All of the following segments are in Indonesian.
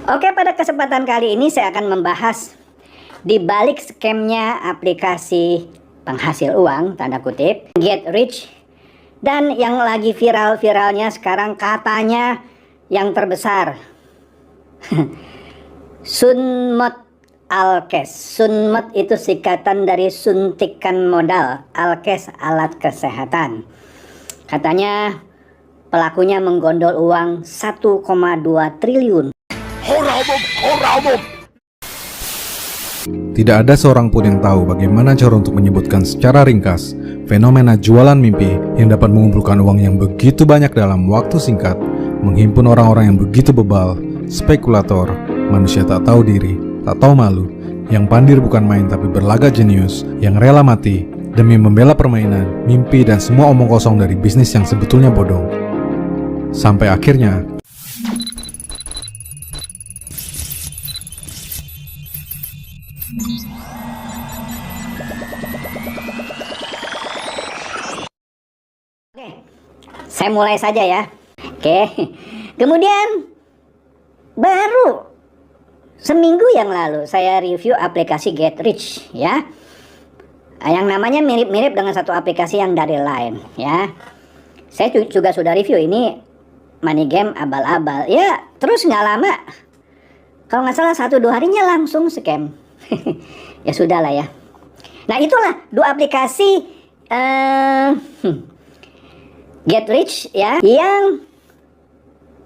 Oke, pada kesempatan kali ini saya akan membahas di balik skemnya aplikasi penghasil uang, tanda kutip, Get Rich, dan yang lagi viral-viralnya sekarang katanya yang terbesar, Sunmot Alkes. Sunmot itu singkatan dari suntikan modal, Alkes alat kesehatan. Katanya pelakunya menggondol uang 1,2 triliun. Tidak ada seorang pun yang tahu bagaimana cara untuk menyebutkan secara ringkas fenomena jualan mimpi yang dapat mengumpulkan uang yang begitu banyak dalam waktu singkat, menghimpun orang-orang yang begitu bebal, spekulator, manusia tak tahu diri, tak tahu malu, yang pandir bukan main tapi berlagak jenius, yang rela mati demi membela permainan, mimpi dan semua omong kosong dari bisnis yang sebetulnya bodong. Sampai akhirnya Oke, saya mulai saja ya. Oke, kemudian baru seminggu yang lalu saya review aplikasi Get Rich ya, yang namanya mirip-mirip dengan satu aplikasi yang dari lain ya. Saya juga sudah review ini money game abal-abal ya, terus nggak lama, kalau nggak salah 1-2 harinya langsung scam. Ya sudahlah ya. Nah itulah dua aplikasi Get Rich ya, yang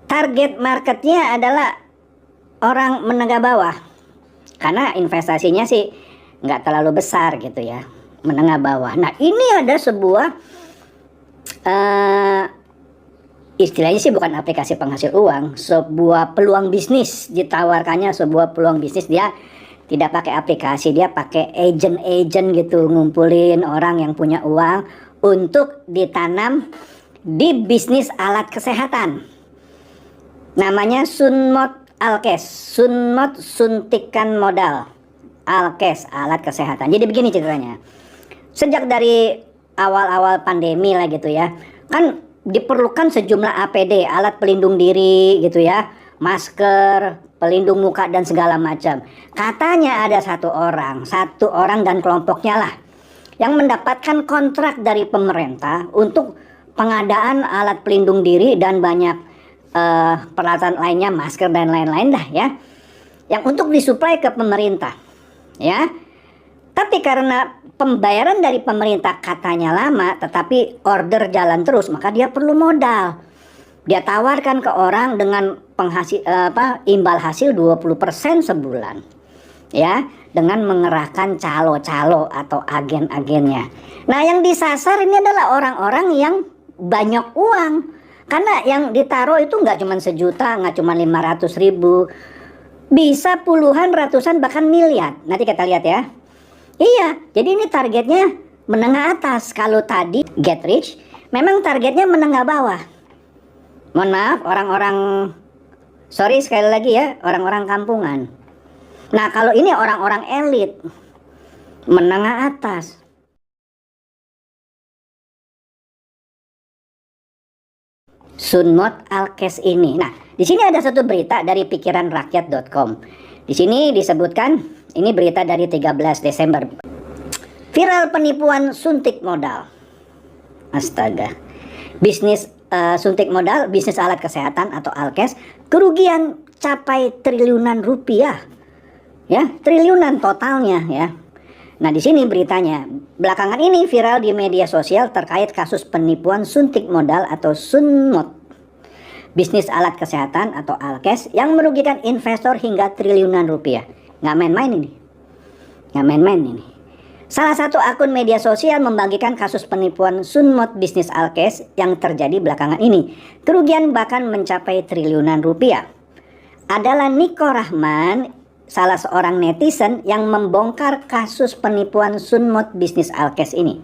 target marketnya adalah orang menengah bawah, karena investasinya sih nggak terlalu besar gitu ya, menengah bawah. Nah ini ada sebuah istilahnya sih bukan aplikasi penghasil uang, sebuah peluang bisnis ditawarkannya, sebuah peluang bisnis. Dia tidak pakai aplikasi, dia pakai agent gitu, ngumpulin orang yang punya uang untuk ditanam di bisnis alat kesehatan. Namanya Sunmot Alkes, Sunmot suntikan modal, Alkes alat kesehatan. Jadi begini ceritanya. Sejak dari awal-awal pandemi lah gitu ya, kan diperlukan sejumlah APD, alat pelindung diri gitu ya, masker, pelindung muka dan segala macam. Katanya ada satu orang dan kelompoknya lah yang mendapatkan kontrak dari pemerintah untuk pengadaan alat pelindung diri dan banyak peralatan lainnya, masker dan lain-lain dah ya, yang untuk disuplai ke pemerintah ya. Tapi karena pembayaran dari pemerintah katanya lama, tetapi order jalan terus, maka dia perlu modal. Dia tawarkan ke orang dengan imbal hasil 20% sebulan ya, dengan mengerahkan calo-calo atau agen-agennya. Nah yang disasar ini adalah orang-orang yang banyak uang, karena yang ditaruh itu nggak cuma sejuta, nggak cuma 500.000, bisa puluhan, ratusan, bahkan miliar. Nanti kita lihat ya. Iya, jadi ini targetnya menengah atas. Kalau tadi Get Rich memang targetnya menengah bawah. Mohon maaf, sorry sekali lagi ya, orang-orang kampungan. Nah kalau ini orang-orang elit, menengah atas. Sunmot Alkes ini. Nah, di sini ada satu berita dari pikiranrakyat.com. Di sini disebutkan, ini berita dari 13 Desember. Viral penipuan suntik modal. Astaga. Bisnis suntik modal, bisnis alat kesehatan atau Alkes, kerugian capai triliunan rupiah. Ya, triliunan totalnya ya. Nah, di sini beritanya. Belakangan ini viral di media sosial terkait kasus penipuan suntik modal atau Sunmot, bisnis alat kesehatan atau Alkes, yang merugikan investor hingga triliunan rupiah. Nggak main-main ini. Nggak main-main ini. Salah satu akun media sosial membagikan kasus penipuan Sunmot bisnis Alkes yang terjadi belakangan ini. Kerugian bahkan mencapai triliunan rupiah. Adalah Niko Rahman, salah seorang netizen yang membongkar kasus penipuan Sunmot bisnis Alkes ini.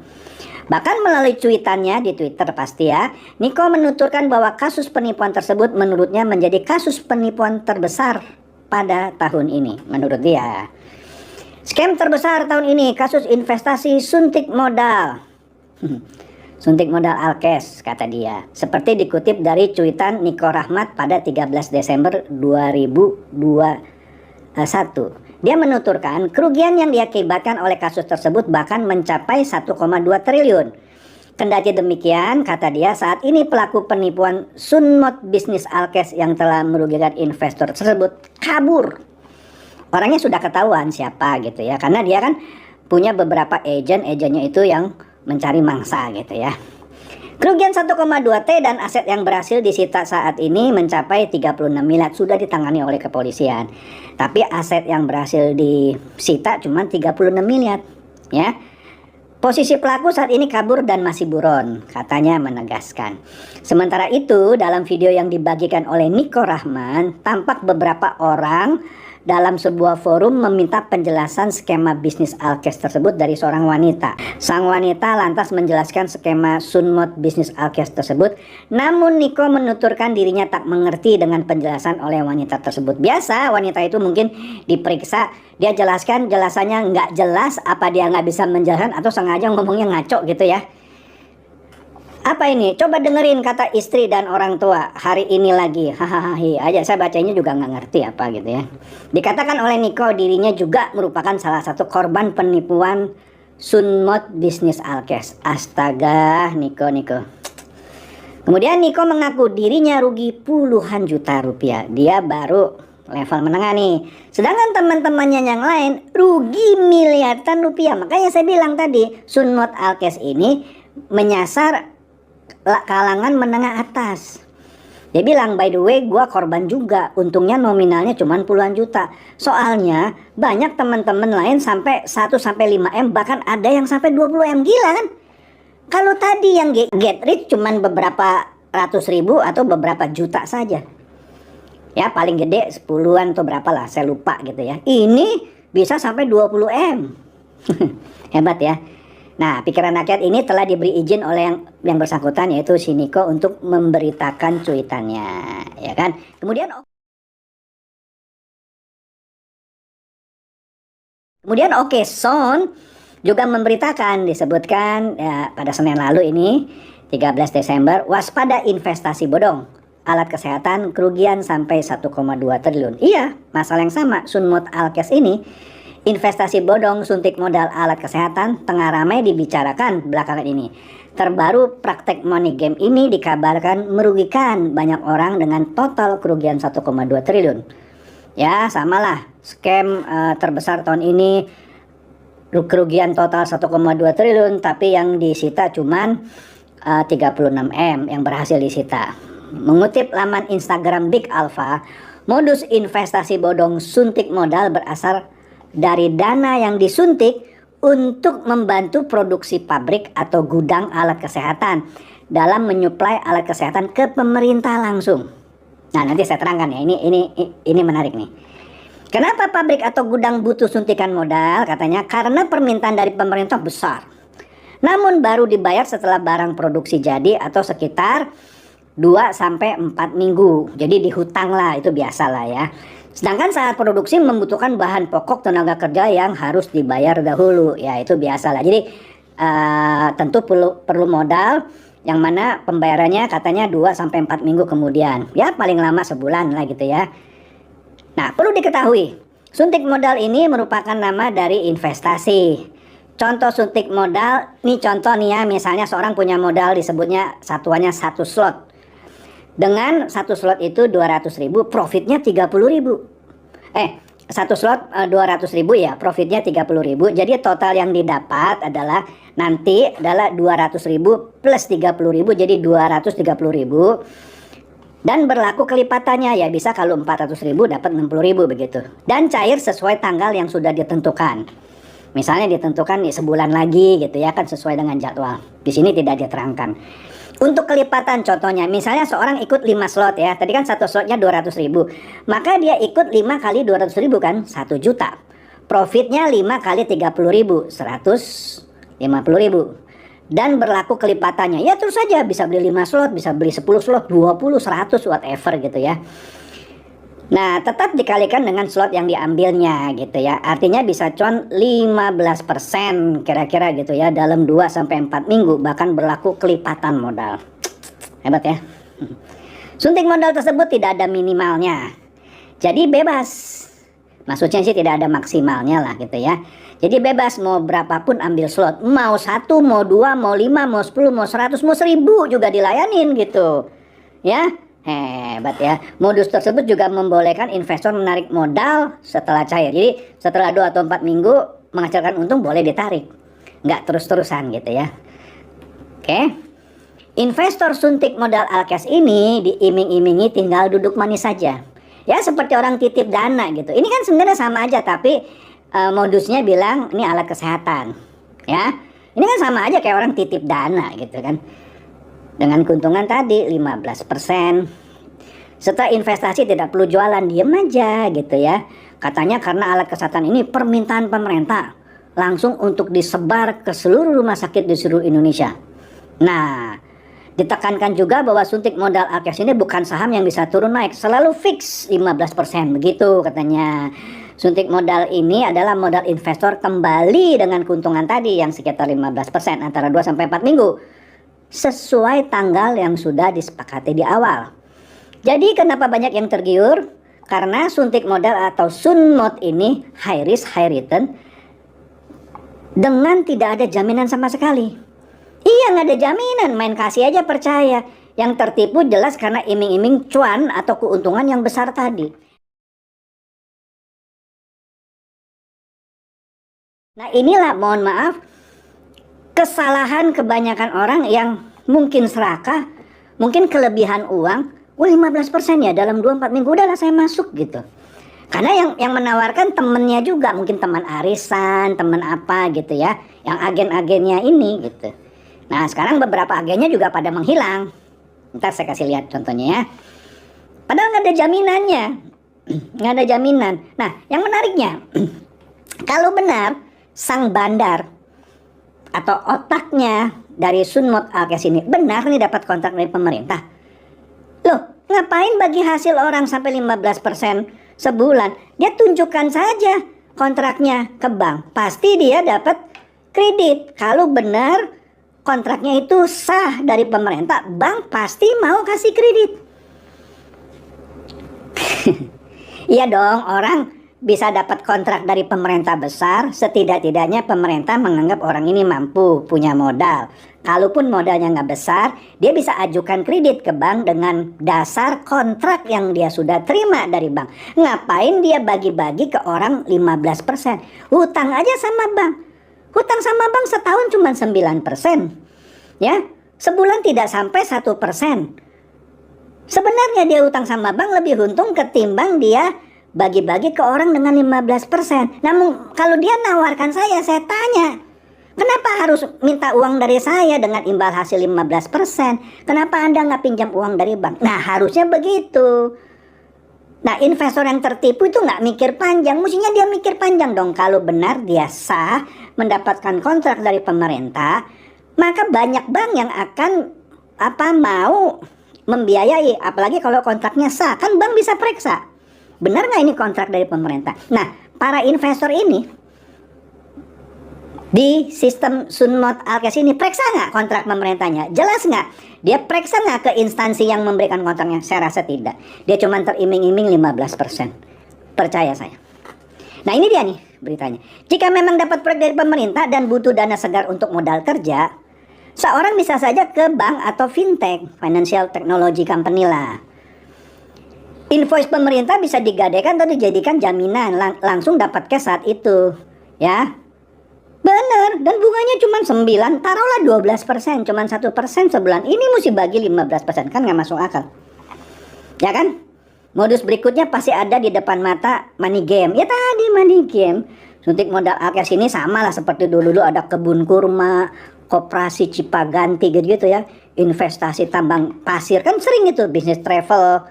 Bahkan melalui cuitannya di Twitter pasti ya, Niko menuturkan bahwa kasus penipuan tersebut menurutnya menjadi kasus penipuan terbesar pada tahun ini menurut dia. Scam terbesar tahun ini, kasus investasi suntik modal. suntik modal Alkes, kata dia. Seperti dikutip dari cuitan Niko Rahmat pada 13 Desember 2021. Dia menuturkan kerugian yang diakibatkan oleh kasus tersebut bahkan mencapai 1,2 triliun. Kendati demikian, kata dia, saat ini pelaku penipuan Sunmod bisnis Alkes yang telah merugikan investor tersebut kabur. Orangnya sudah ketahuan siapa gitu ya, karena dia kan punya beberapa agennya itu yang mencari mangsa gitu ya. Kerugian 1,2 T dan aset yang berhasil disita saat ini mencapai 36 miliar sudah ditangani oleh kepolisian. Tapi aset yang berhasil disita cuma 36 miliar ya. Posisi pelaku saat ini kabur dan masih buron, katanya menegaskan. Sementara itu, dalam video yang dibagikan oleh Niko Rahman, tampak beberapa orang dalam sebuah forum meminta penjelasan skema bisnis Alkes tersebut dari seorang wanita. Sang wanita lantas menjelaskan skema Sunmod bisnis Alkes tersebut, namun Niko menuturkan dirinya tak mengerti dengan penjelasan oleh wanita tersebut. Biasa wanita itu mungkin diperiksa, dia jelaskan, jelasannya nggak jelas, apa dia nggak bisa menjelaskan atau sengaja ngomongnya ngaco gitu ya. Apa ini? Coba dengerin kata istri dan orang tua hari ini lagi. Hahaha aja, saya bacanya juga nggak ngerti apa gitu ya. Dikatakan oleh Niko dirinya juga merupakan salah satu korban penipuan Sunmod bisnis Alkes. Astaga, Niko. Kemudian Niko mengaku dirinya rugi puluhan juta rupiah. Dia baru level menengah nih. Sedangkan teman-temannya yang lain rugi miliaran rupiah. Makanya saya bilang tadi, Sunmod Alkes ini menyasar kalangan menengah atas. Dia bilang, by the way, gua korban juga. Untungnya nominalnya cuma puluhan juta. Soalnya banyak teman-teman lain sampai 1-5 M, bahkan ada yang sampai 20 M. Gila kan? Kalau tadi yang get rich cuma beberapa ratus ribu atau beberapa juta saja. Ya paling gede 10-an atau berapa lah, saya lupa gitu ya. Ini bisa sampai 20 M. Hebat ya. Nah, pikiran rakyat ini telah diberi izin oleh yang bersangkutan, yaitu si Niko, untuk memberitakan cuitannya, ya kan? Kemudian Okeson juga memberitakan, disebutkan ya, pada Senin lalu ini 13 Desember, waspada investasi bodong alat kesehatan kerugian sampai 1,2 triliun. Iya, masalah yang sama. Sunmod Alkes ini investasi bodong suntik modal alat kesehatan tengah ramai dibicarakan belakangan ini. Terbaru praktek money game ini dikabarkan merugikan banyak orang dengan total kerugian 1,2 triliun. Ya samalah, scam terbesar tahun ini, kerugian total 1,2 triliun, tapi yang disita cuman 36 M yang berhasil disita. Mengutip laman Instagram Big Alpha, modus investasi bodong suntik modal berasal dari dana yang disuntik untuk membantu produksi pabrik atau gudang alat kesehatan dalam menyuplai alat kesehatan ke pemerintah langsung. Nah, nanti saya terangkan ya, ini menarik nih. Kenapa pabrik atau gudang butuh suntikan modal? Katanya karena permintaan dari pemerintah besar. Namun baru dibayar setelah barang produksi jadi atau sekitar 2-4 minggu. Jadi dihutang lah, itu biasa lah ya. Sedangkan saat produksi membutuhkan bahan pokok tenaga kerja yang harus dibayar dahulu, ya itu biasalah. Jadi tentu perlu modal yang mana pembayarannya katanya 2-4 minggu kemudian. Ya paling lama sebulan lah gitu ya. Nah perlu diketahui, suntik modal ini merupakan nama dari investasi. Contoh suntik modal, nih contoh nih ya, misalnya seorang punya modal disebutnya satuannya 1 slot. Dengan 1 slot itu 200.000, profitnya 30.000. 1 slot 200.000 ya, profitnya 30.000. Jadi total yang didapat adalah nanti adalah 200.000 plus 30.000, jadi 230.000. Dan berlaku kelipatannya ya, bisa kalau 400.000 dapat 60.000 begitu. Dan cair sesuai tanggal yang sudah ditentukan. Misalnya ditentukan sebulan lagi gitu ya, kan sesuai dengan jadwal. Di sini tidak diterangkan. Untuk kelipatan contohnya, misalnya seorang ikut 5 slot ya, tadi kan 1 slotnya 200.000, maka dia ikut 5 kali 200.000 kan, 1 juta. Profitnya 5 kali 30.000, 150.000. Dan berlaku kelipatannya, ya terus saja bisa beli 5 slot, bisa beli 10 slot, 20, 100, whatever gitu ya. Nah, tetap dikalikan dengan slot yang diambilnya gitu ya. Artinya bisa cuan 15% kira-kira gitu ya dalam 2 sampai 4 minggu, bahkan berlaku kelipatan modal. Hebat ya. Suntik modal tersebut tidak ada minimalnya. Jadi bebas. Maksudnya sih tidak ada maksimalnya lah gitu ya. Jadi bebas mau berapapun ambil slot. Mau 1, mau 2, mau 5, mau 10, mau 100, mau 1000 juga dilayanin gitu. Ya. Hebat ya. Modus tersebut juga membolehkan investor menarik modal setelah cair. Jadi setelah 2 atau 4 minggu menghasilkan untung boleh ditarik. Nggak terus-terusan gitu ya. Oke. Investor suntik modal Alkes ini diiming-imingi tinggal duduk manis saja. Ya seperti orang titip dana gitu. Ini kan sebenarnya sama aja tapi modusnya bilang ini alat kesehatan. Ya. Ini kan sama aja kayak orang titip dana gitu kan. Dengan keuntungan tadi 15%. Setelah investasi tidak perlu jualan, diem aja gitu ya. Katanya karena alat kesehatan ini permintaan pemerintah langsung untuk disebar ke seluruh rumah sakit di seluruh Indonesia. Nah, ditekankan juga bahwa suntik modal Alkes ini bukan saham yang bisa turun naik, selalu fix 15%, begitu katanya. Suntik modal ini adalah modal investor kembali dengan keuntungan tadi yang sekitar 15% antara 2 sampai 4 minggu. Sesuai tanggal yang sudah disepakati di awal. Jadi kenapa banyak yang tergiur? Karena suntik modal atau sunmod ini high risk high return dengan tidak ada jaminan sama sekali. Iya, nggak ada jaminan, main kasih aja percaya. Yang tertipu jelas karena iming-iming cuan atau keuntungan yang besar tadi. Nah inilah mohon maaf kesalahan kebanyakan orang yang mungkin serakah, mungkin kelebihan uang, 15% ya dalam 2-4 minggu udahlah saya masuk gitu. Karena yang menawarkan temennya juga, mungkin teman arisan, teman apa gitu ya, yang agen-agennya ini gitu. Nah sekarang beberapa agennya juga pada menghilang. Ntar saya kasih lihat contohnya ya. Padahal nggak ada jaminannya, nggak ada jaminan. Nah yang menariknya, kalau benar sang bandar atau otaknya dari Sunmod Alkes ini benar nih dapat kontrak dari pemerintah. Loh, ngapain bagi hasil orang sampai 15% sebulan? Dia tunjukkan saja kontraknya ke bank. Pasti dia dapat kredit. Kalau benar kontraknya itu sah dari pemerintah, bank pasti mau kasih kredit. Iya dong, orang bisa dapat kontrak dari pemerintah besar, setidak-tidaknya pemerintah menganggap orang ini mampu, punya modal. Kalaupun modalnya nggak besar, dia bisa ajukan kredit ke bank dengan dasar kontrak yang dia sudah terima dari bank. Ngapain dia bagi-bagi ke orang 15%? Hutang aja sama bank. Hutang sama bank setahun cuma 9%. Ya, sebulan tidak sampai 1%. Sebenarnya dia hutang sama bank lebih untung ketimbang dia bagi-bagi ke orang dengan 15%. Namun kalau dia nawarkan saya tanya, kenapa harus minta uang dari saya dengan imbal hasil 15%? Kenapa Anda nggak pinjam uang dari bank? Nah harusnya begitu. Nah investor yang tertipu itu nggak mikir panjang. Mestinya dia mikir panjang dong. Kalau benar dia sah mendapatkan kontrak dari pemerintah, maka banyak bank yang akan mau membiayai. Apalagi kalau kontraknya sah, kan bank bisa periksa. Benar nggak ini kontrak dari pemerintah? Nah, para investor ini di sistem Sunmod Alkes ini periksa nggak kontrak pemerintahnya? Jelas nggak? Dia periksa nggak ke instansi yang memberikan kontraknya? Saya rasa tidak. Dia cuma teriming-iming 15%. Percaya saya. Nah ini dia nih beritanya. Jika memang dapat proyek dari pemerintah dan butuh dana segar untuk modal kerja, seorang bisa saja ke bank atau fintech, financial technology company lah. Invoice pemerintah bisa digadaikan atau dijadikan jaminan, langsung dapat cash saat itu, ya. Bener, dan bunganya cuma 9, taruhlah 12%, cuma 1% sebulan. Ini mesti bagi 15%, kan nggak masuk akal. Ya kan? Modus berikutnya pasti ada di depan mata, money game. Ya tadi money game. Suntik modal Alkes ini sama lah seperti dulu ada kebun kurma, koperasi Cipaganti gitu ya. Investasi tambang pasir, kan sering itu bisnis travel,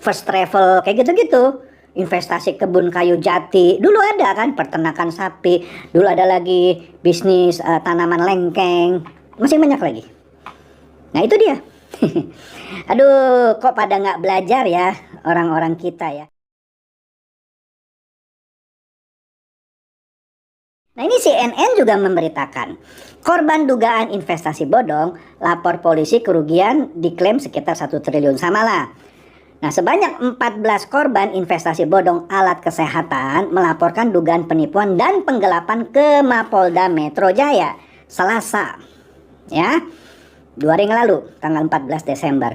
first travel kayak gitu-gitu. Investasi kebun kayu jati, dulu ada kan peternakan sapi, dulu ada lagi bisnis tanaman lengkeng, masih banyak lagi. Nah itu dia. Aduh, kok pada nggak belajar ya orang-orang kita ya. Nah ini CNN juga memberitakan, korban dugaan investasi bodong, lapor polisi kerugian diklaim sekitar 1 triliun, samalah. Nah sebanyak 14 korban investasi bodong alat kesehatan melaporkan dugaan penipuan dan penggelapan ke Mapolda Metro Jaya Selasa, ya, 2 hari yang lalu, tanggal 14 Desember.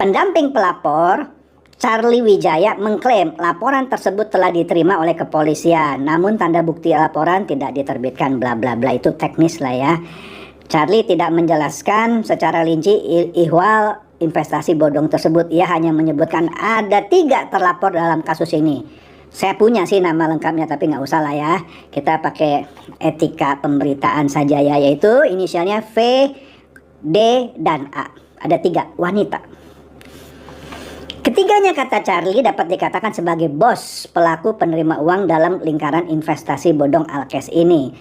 Pendamping pelapor Charlie Wijaya mengklaim laporan tersebut telah diterima oleh kepolisian, namun tanda bukti laporan tidak diterbitkan, bla bla bla, itu teknis lah ya. Charlie tidak menjelaskan secara rinci ihwal investasi bodong tersebut. Ia hanya menyebutkan ada 3 terlapor dalam kasus ini. Saya punya sih nama lengkapnya, tapi nggak usah lah ya. Kita pakai etika pemberitaan saja ya, yaitu inisialnya V, D, dan A. Ada 3 wanita. Ketiganya, kata Charlie, dapat dikatakan sebagai bos pelaku penerima uang dalam lingkaran investasi bodong Alkes ini.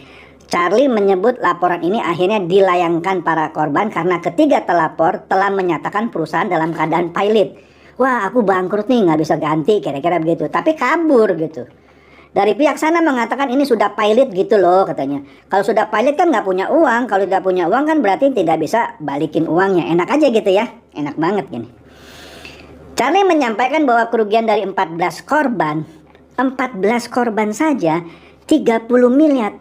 Charlie menyebut laporan ini akhirnya dilayangkan para korban karena ketiga terlapor telah menyatakan perusahaan dalam keadaan pilot. Wah, aku bangkrut nih, nggak bisa ganti, kira-kira begitu. Tapi kabur gitu. Dari pihak sana mengatakan ini sudah pilot gitu loh katanya. Kalau sudah pilot kan nggak punya uang. Kalau tidak punya uang kan berarti tidak bisa balikin uangnya. Enak aja gitu ya. Enak banget gini. Charlie menyampaikan bahwa kerugian dari 14 korban saja 30 miliar.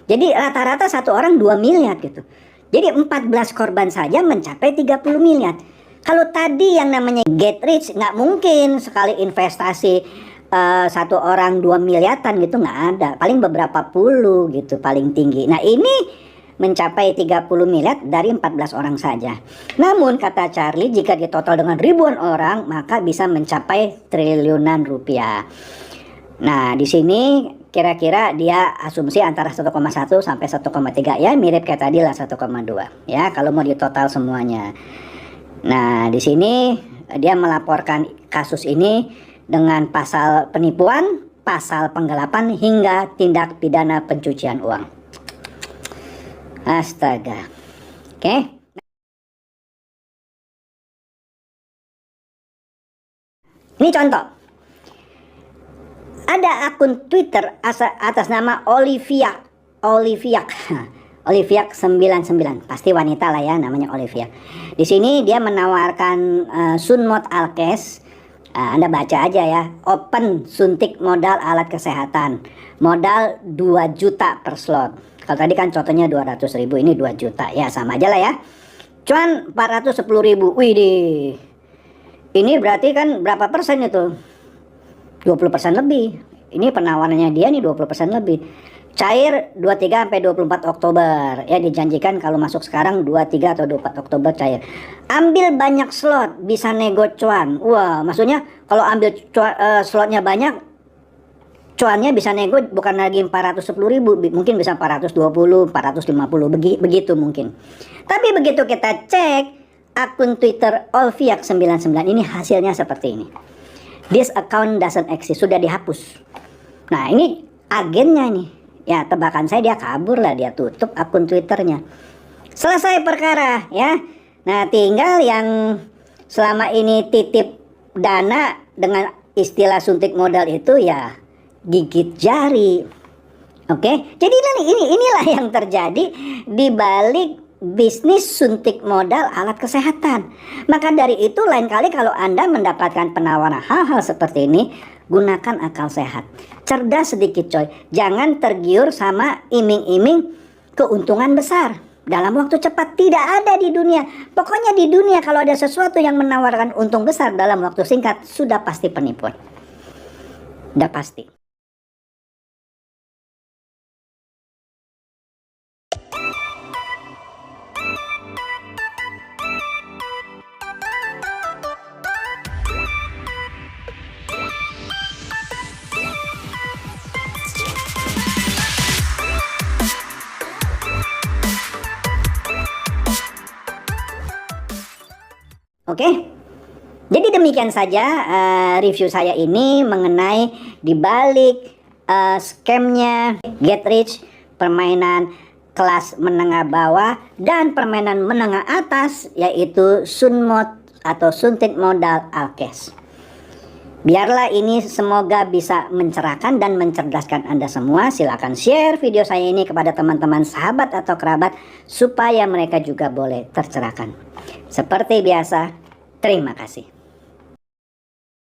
Jadi rata-rata satu orang 2 miliar gitu. Jadi 14 korban saja mencapai 30 miliar. Kalau tadi yang namanya get rich, nggak mungkin sekali investasi satu orang 2 miliaran gitu, nggak ada. Paling beberapa puluh gitu paling tinggi. Nah ini mencapai 30 miliar dari 14 orang saja. Namun kata Charlie, jika ditotal dengan ribuan orang maka bisa mencapai triliunan rupiah. Nah di sini kira-kira dia asumsi antara 1,1 sampai 1,3 ya, mirip kayak tadi lah 1,2 ya kalau mau ditotal semuanya. Nah di sini dia melaporkan kasus ini dengan pasal penipuan, pasal penggelapan hingga tindak pidana pencucian uang. Astaga. Oke. Ini contoh. Ada akun Twitter atas nama Olivia 99. Pasti wanita lah ya, namanya Olivia. Di sini dia menawarkan Sunmod Alkes. Anda baca aja ya. Open suntik modal alat kesehatan. Modal 2 juta per slot. Kalau tadi kan contohnya 200.000, ini 2 juta. Ya sama aja lah ya. Cuan 410.000. Widih. Ini berarti kan berapa persen itu? 20% lebih. Ini penawarannya dia nih 20% lebih. Cair 23 sampai 24 Oktober. Ya dijanjikan kalau masuk sekarang 23 atau 24 Oktober cair. Ambil banyak slot, bisa nego cuan. Wah, maksudnya kalau ambil slotnya banyak, cuannya bisa nego bukan lagi 410.000, mungkin bisa 420, 450, begitu mungkin. Tapi begitu kita cek akun Twitter Olviak99 ini hasilnya seperti ini. This account doesn't exist, sudah dihapus. Nah ini agennya nih. Ya tebakan saya dia kabur lah, dia tutup akun Twitternya. Selesai perkara ya. Nah tinggal yang selama ini titip dana dengan istilah suntik modal itu ya gigit jari. Oke, jadi inilah yang terjadi di balik bisnis suntik modal alat kesehatan. Maka dari itu lain kali kalau Anda mendapatkan penawaran hal-hal seperti ini, gunakan akal sehat. Cerdas sedikit coy. Jangan tergiur sama iming-iming keuntungan besar dalam waktu cepat. Tidak ada di dunia. Pokoknya di dunia kalau ada sesuatu yang menawarkan untung besar dalam waktu singkat, sudah pasti penipuan. Sudah pasti. Oke, jadi demikian saja review saya ini mengenai dibalik scamnya get rich, permainan kelas menengah bawah dan permainan menengah atas, yaitu Sunmod atau suntik modal Alkes. Biarlah ini semoga bisa mencerahkan dan mencerdaskan Anda semua. Silakan share video saya ini kepada teman-teman, sahabat atau kerabat supaya mereka juga boleh tercerahkan. Seperti biasa, terima kasih.